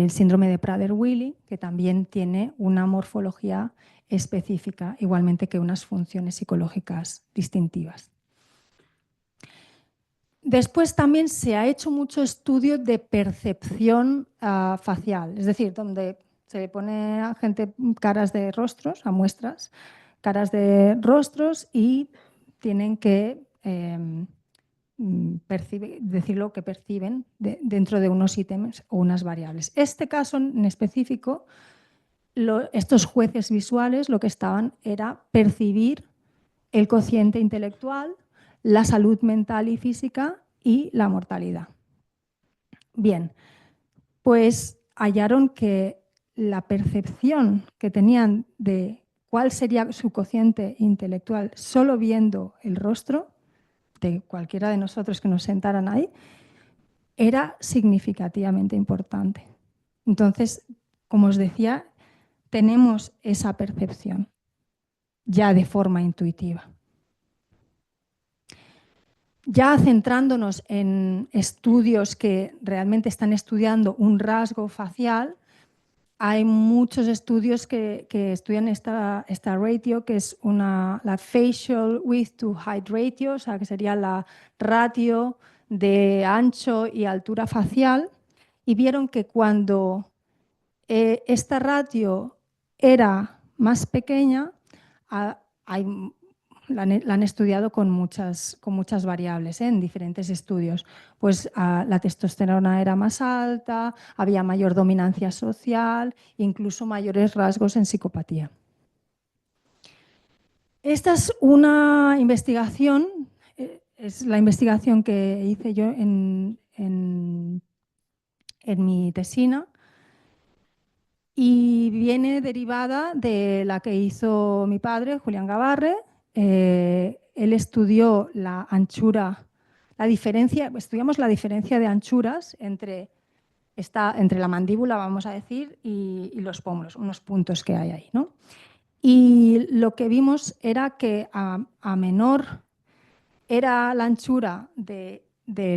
síndrome de Prader-Willi, que también tiene una morfología específica, igualmente que unas funciones psicológicas distintivas. Después también se ha hecho mucho estudio de percepción facial, es decir, donde se le pone a gente caras de rostros, a muestras, caras de rostros y tienen que decir lo que perciben dentro de unos ítems o unas variables. Este caso en específico, estos jueces visuales lo que estaban era percibir el cociente intelectual, la salud mental y física y la mortalidad. Bien, pues hallaron que la percepción que tenían de cuál sería su cociente intelectual solo viendo el rostro de cualquiera de nosotros que nos sentaran ahí, era significativamente importante. Entonces, como os decía, tenemos esa percepción ya de forma intuitiva. Ya centrándonos en estudios que realmente están estudiando un rasgo facial, hay muchos estudios que estudian esta ratio, que es la facial width to height ratio, o sea, que sería la ratio de ancho y altura facial, y vieron que cuando esta ratio era más pequeña, la han estudiado con muchas variables en diferentes estudios. Pues la testosterona era más alta, había mayor dominancia social, incluso mayores rasgos en psicopatía. Esta es una investigación, es la investigación que hice yo en mi tesina y viene derivada de la que hizo mi padre, Julián Gabarre. Él estudió la anchura, estudiamos la diferencia de anchuras entre la mandíbula, vamos a decir, y los pómulos, unos puntos que hay ahí, ¿no? Y lo que vimos era que a menor era la anchura de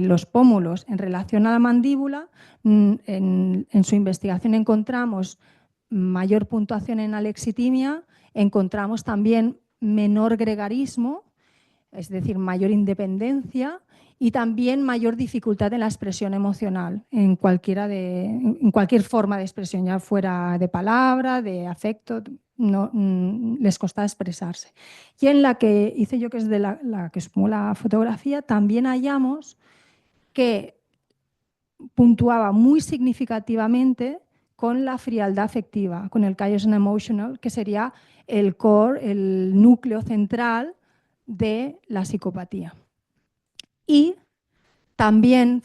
los pómulos en relación a la mandíbula, en su investigación encontramos mayor puntuación en alexitimia, encontramos también menor gregarismo, es decir, mayor independencia y también mayor dificultad en la expresión emocional, en cualquier forma de expresión, ya fuera de palabra, de afecto, les costaba expresarse. Y en la que hice yo, que es de la que supongo la fotografía, también hallamos que puntuaba muy significativamente con la frialdad afectiva, con el chaos emotional, que sería el core, el núcleo central de la psicopatía. Y también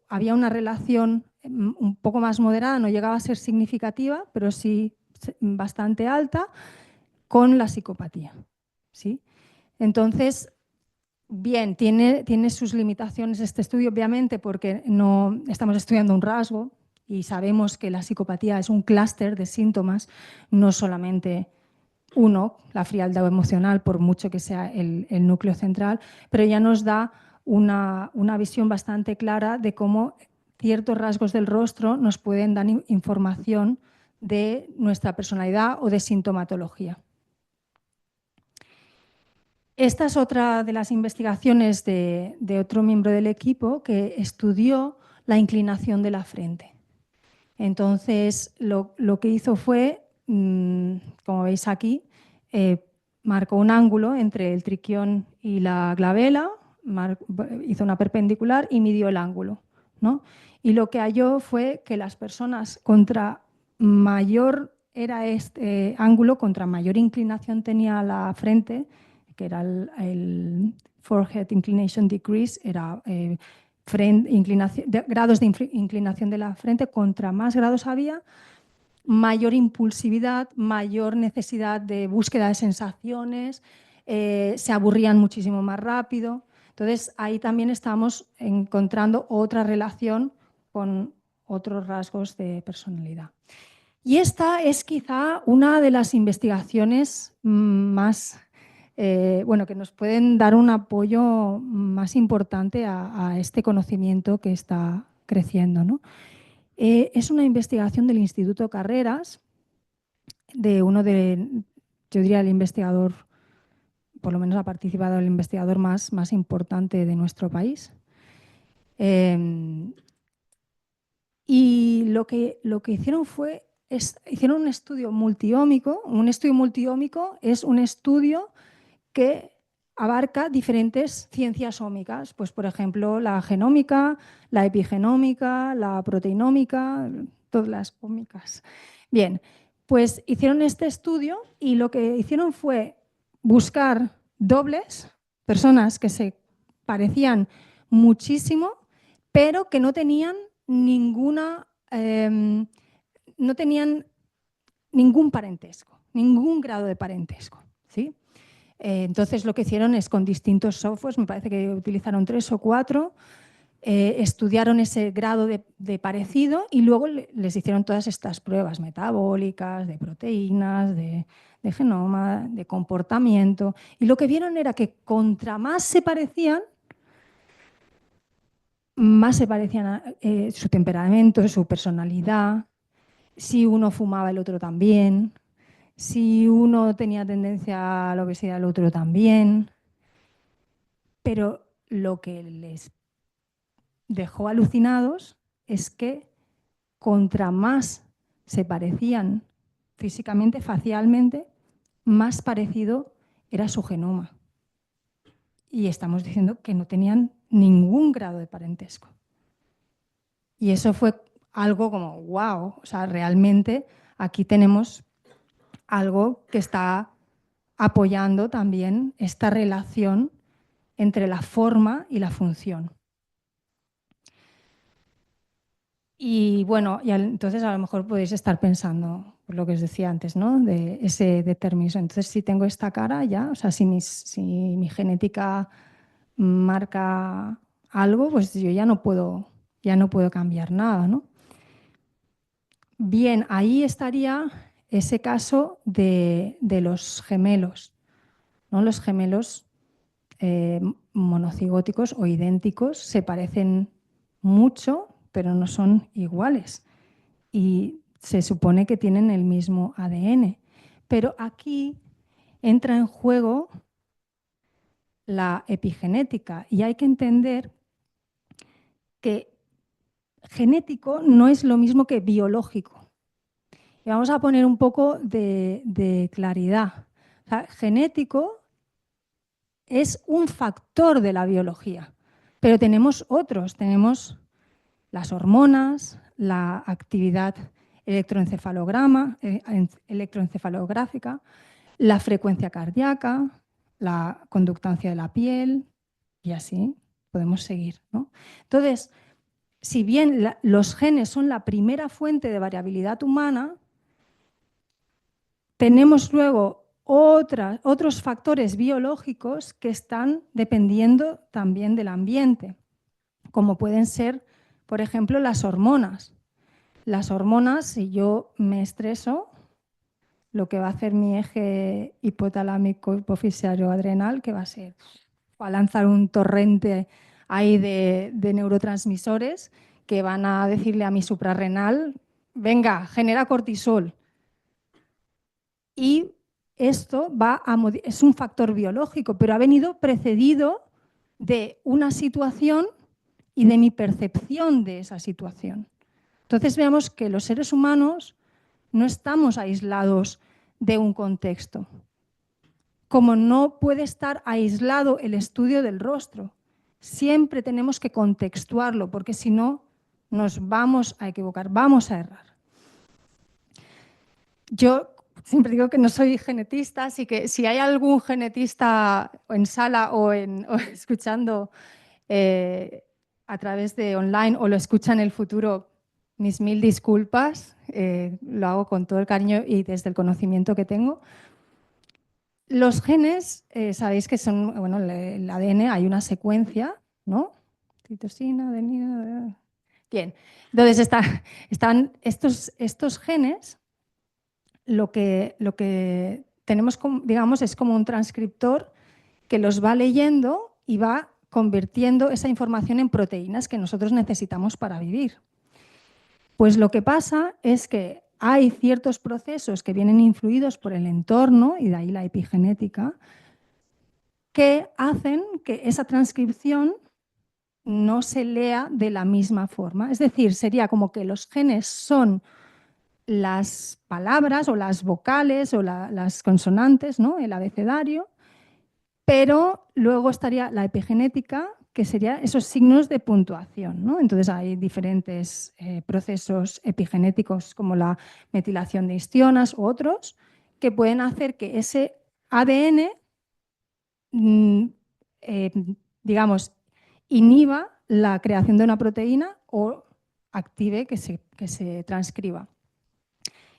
había una relación un poco más moderada, no llegaba a ser significativa, pero sí bastante alta, con la psicopatía, ¿sí? Entonces, bien, tiene sus limitaciones este estudio, obviamente, porque no estamos estudiando un rasgo y sabemos que la psicopatía es un clúster de síntomas, no solamente uno, la frialdad emocional, por mucho que sea el núcleo central, pero ya nos da una visión bastante clara de cómo ciertos rasgos del rostro nos pueden dar información de nuestra personalidad o de sintomatología. Esta es otra de las investigaciones de otro miembro del equipo que estudió la inclinación de la frente. Entonces, lo que hizo fue, como veis aquí, marcó un ángulo entre el triquión y la glabela, hizo una perpendicular y midió el ángulo, ¿no? Y lo que halló fue que las personas contra mayor era este ángulo, contra mayor inclinación tenía la frente, que era el forehead inclination decrease, era grados de inclinación de la frente, contra más grados había, mayor impulsividad, mayor necesidad de búsqueda de sensaciones, se aburrían muchísimo más rápido. Entonces, ahí también estamos encontrando otra relación con otros rasgos de personalidad. Y esta es quizá una de las investigaciones más, que nos pueden dar un apoyo más importante a este conocimiento que está creciendo, ¿no? Es una investigación del Instituto Carreras, yo diría el investigador, por lo menos ha participado el investigador más importante de nuestro país. Y lo que hicieron fue, hicieron un estudio multiómico. Un estudio multiómico es un estudio que abarca diferentes ciencias ómicas, pues por ejemplo la genómica, la epigenómica, la proteinómica, todas las ómicas. Bien, pues hicieron este estudio y lo que hicieron fue buscar dobles, personas que se parecían muchísimo, pero que no tenían no tenían ningún parentesco, ningún grado de parentesco, ¿sí? Entonces lo que hicieron es con distintos softwares, me parece que utilizaron 3 o 4, estudiaron ese grado de parecido y luego les hicieron todas estas pruebas metabólicas, de proteínas, de genoma, de comportamiento, y lo que vieron era que contra más se parecían su temperamento, su personalidad, si uno fumaba el otro también, si uno tenía tendencia a la obesidad el otro también. Pero lo que les dejó alucinados es que contra más se parecían físicamente, facialmente, más parecido era su genoma. Y estamos diciendo que no tenían ningún grado de parentesco. Y eso fue algo como, wow, o sea, realmente aquí tenemos algo que está apoyando también esta relación entre la forma y la función. Y bueno, entonces a lo mejor podéis estar pensando, por lo que os decía antes, ¿no? De ese determinismo. Entonces, si tengo esta cara ya, o sea, si mi genética marca algo, pues yo ya no puedo cambiar nada, ¿no? Bien, ahí estaría ese caso de los gemelos, ¿no? Los gemelos monocigóticos o idénticos se parecen mucho, pero no son iguales. Y se supone que tienen el mismo ADN. Pero aquí entra en juego la epigenética y hay que entender que genético no es lo mismo que biológico. Y vamos a poner un poco de claridad. O sea, genético es un factor de la biología, pero tenemos otros. Tenemos las hormonas, la actividad electroencefalográfica, la frecuencia cardíaca, la conductancia de la piel y así podemos seguir, ¿no? Entonces, si bien los genes son la primera fuente de variabilidad humana, tenemos luego otros factores biológicos que están dependiendo también del ambiente, como pueden ser, por ejemplo, las hormonas. las hormonas, si yo me estreso, lo que va a hacer mi eje hipotalámico hipofisario adrenal, que va a lanzar un torrente ahí de neurotransmisores que van a decirle a mi suprarrenal, venga, genera cortisol. Y esto es un factor biológico, pero ha venido precedido de una situación y de mi percepción de esa situación. Entonces veamos que los seres humanos no estamos aislados de un contexto. Como no puede estar aislado el estudio del rostro, siempre tenemos que contextuarlo, porque si no nos vamos a equivocar, vamos a errar. Yo siempre digo que no soy genetista, así que si hay algún genetista en sala o escuchando a través de online o lo escucha en el futuro, mis mil disculpas, lo hago con todo el cariño y desde el conocimiento que tengo. Los genes, sabéis que son, bueno, el ADN hay una secuencia, ¿no? Citosina, adenina. Bien, entonces están estos genes, lo que tenemos, digamos, es como un transcriptor que los va leyendo y va convirtiendo esa información en proteínas que nosotros necesitamos para vivir. Pues lo que pasa es que hay ciertos procesos que vienen influidos por el entorno, y de ahí la epigenética, que hacen que esa transcripción no se lea de la misma forma. Es decir, sería como que los genes son las palabras o las vocales o las consonantes, ¿no? El abecedario, pero luego estaría la epigenética, que serían esos signos de puntuación, ¿no? Entonces hay diferentes procesos epigenéticos como la metilación de histionas u otros que pueden hacer que ese ADN, digamos, inhiba la creación de una proteína o active que se transcriba.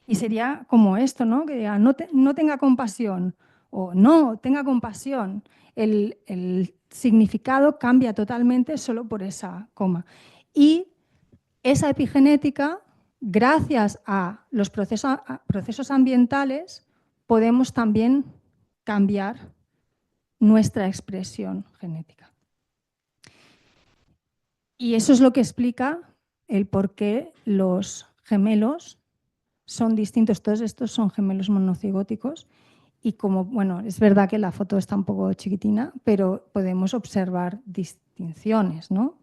Y sería como esto, ¿no? Que diga, no tenga compasión o no, tenga compasión. El significado cambia totalmente solo por esa coma. Y esa epigenética, gracias a los procesos ambientales, podemos también cambiar nuestra expresión genética. Y eso es lo que explica el por qué los gemelos son distintos. Todos estos son gemelos monocigóticos. Y como, bueno, es verdad que la foto está un poco chiquitina, pero podemos observar distinciones, ¿no?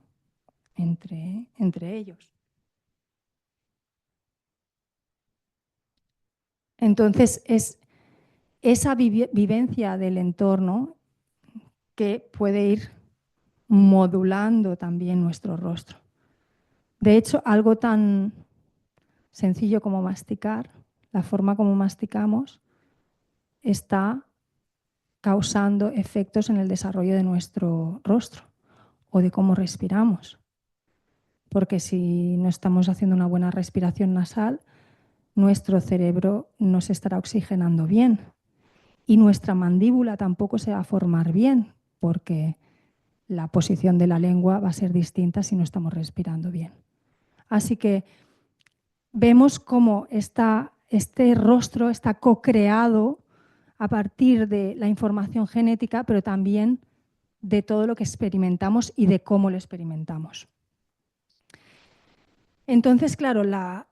entre ellos. Entonces, es esa vivencia del entorno que puede ir modulando también nuestro rostro. De hecho, algo tan sencillo como masticar, la forma como masticamos, está causando efectos en el desarrollo de nuestro rostro o de cómo respiramos. Porque si no estamos haciendo una buena respiración nasal, nuestro cerebro no se estará oxigenando bien y nuestra mandíbula tampoco se va a formar bien, porque la posición de la lengua va a ser distinta si no estamos respirando bien. Así que vemos cómo este rostro está co-creado a partir de la información genética, pero también de todo lo que experimentamos y de cómo lo experimentamos. Entonces, claro, la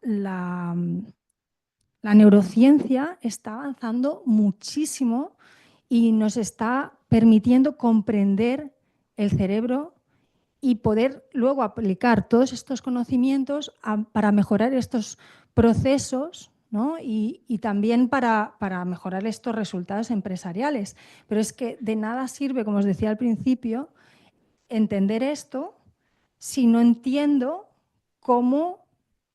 neurociencia está avanzando muchísimo y nos está permitiendo comprender el cerebro y poder luego aplicar todos estos conocimientos para mejorar estos procesos, ¿no? y también para mejorar estos resultados empresariales. Pero es que de nada sirve, como os decía al principio, entender esto si no entiendo cómo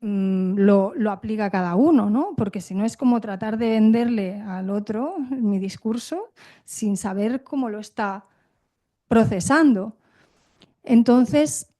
lo aplica cada uno, ¿no? Porque si no es como tratar de venderle al otro mi discurso sin saber cómo lo está procesando. Entonces,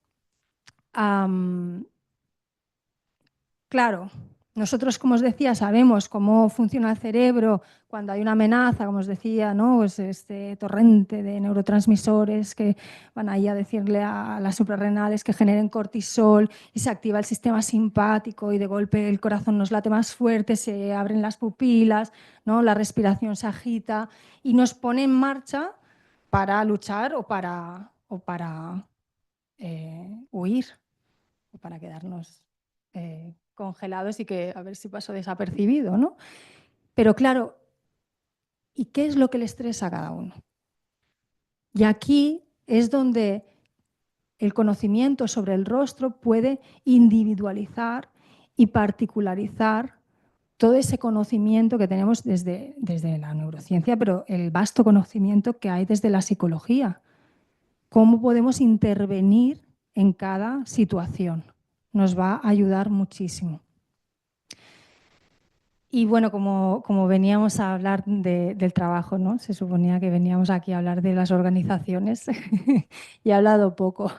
claro, Nosotros, como os decía, sabemos cómo funciona el cerebro cuando hay una amenaza, como os decía, ¿no? Pues este torrente de neurotransmisores que van ahí a decirle a las suprarrenales que generen cortisol y se activa el sistema simpático y de golpe el corazón nos late más fuerte, se abren las pupilas, ¿no? La respiración se agita y nos pone en marcha para luchar o para huir o para quedarnos congelados y que a ver si pasó desapercibido, ¿no? Pero claro, ¿y qué es lo que le estresa a cada uno? Y aquí es donde el conocimiento sobre el rostro puede individualizar y particularizar todo ese conocimiento que tenemos desde la neurociencia, pero el vasto conocimiento que hay desde la psicología. Cómo podemos intervenir en cada situación. Nos va a ayudar muchísimo. Y bueno, como veníamos a hablar del trabajo, ¿no? Se suponía que veníamos aquí a hablar de las organizaciones y he hablado poco.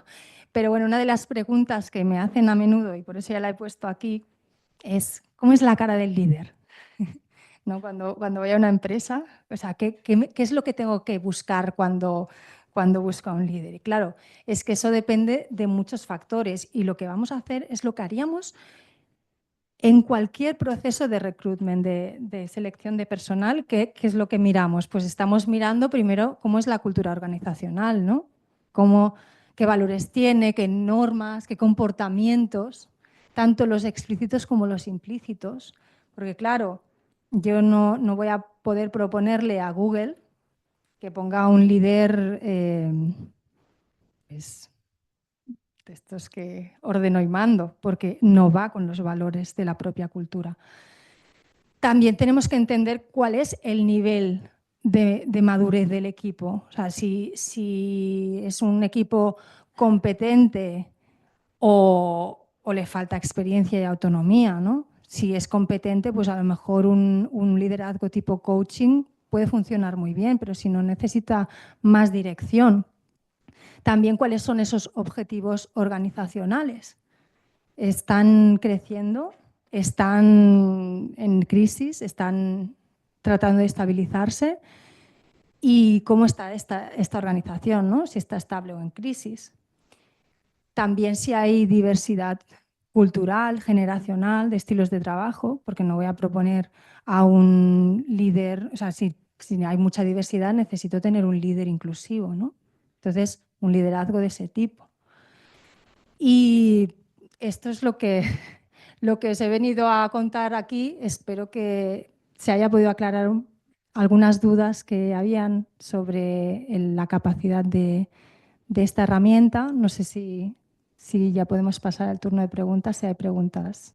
Pero bueno, una de las preguntas que me hacen a menudo, y por eso ya la he puesto aquí, es ¿cómo es la cara del líder? ¿No? Cuando voy a una empresa, o sea, ¿qué es lo que tengo que buscar cuando busco a un líder? Y claro, es que eso depende de muchos factores y lo que vamos a hacer es lo que haríamos en cualquier proceso de recruitment, de selección de personal. ¿Qué es lo que miramos? Pues estamos mirando primero cómo es la cultura organizacional, ¿no? Qué valores tiene, qué normas, qué comportamientos, tanto los explícitos como los implícitos. Porque claro, yo no voy a poder proponerle a Google que ponga un líder pues, de estos que ordeno y mando, porque no va con los valores de la propia cultura. También tenemos que entender cuál es el nivel de madurez del equipo. O sea, si es un equipo competente o le falta experiencia y autonomía, ¿no? Si es competente, pues a lo mejor un liderazgo tipo coaching puede funcionar muy bien, pero si no necesita más dirección. También cuáles son esos objetivos organizacionales. ¿Están creciendo? ¿Están en crisis? ¿Están tratando de estabilizarse? ¿Y cómo está esta organización, ¿no? Si está estable o en crisis. También si hay diversidad cultural, generacional, de estilos de trabajo, porque no voy a proponer a un líder, o sea, si hay mucha diversidad, necesito tener un líder inclusivo, ¿no? Entonces, un liderazgo de ese tipo. Y esto es lo que os he venido a contar aquí. Espero que se haya podido aclarar algunas dudas que habían sobre la capacidad de esta herramienta. No sé si ya podemos pasar al turno de preguntas, si hay preguntas.